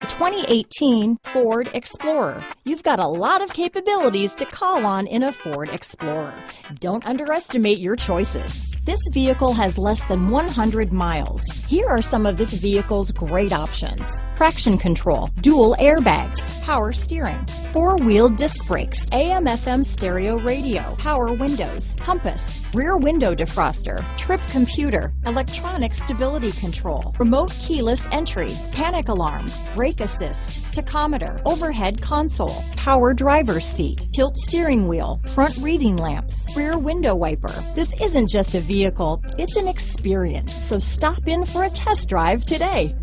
2018 Ford Explorer. You've got a lot of capabilities to call on in a Ford Explorer. Don't underestimate your choices. This vehicle has less than 100 miles. Here are some of this vehicle's great options: traction control, dual airbags, power steering, four-wheel disc brakes, AM/FM stereo radio, power windows, compass, rear window defroster, trip computer, electronic stability control, remote keyless entry, panic alarm, brake assist, tachometer, overhead console, power driver's seat, tilt steering wheel, front reading lamps, rear window wiper. This isn't just a vehicle, it's an experience. So stop in for a test drive today.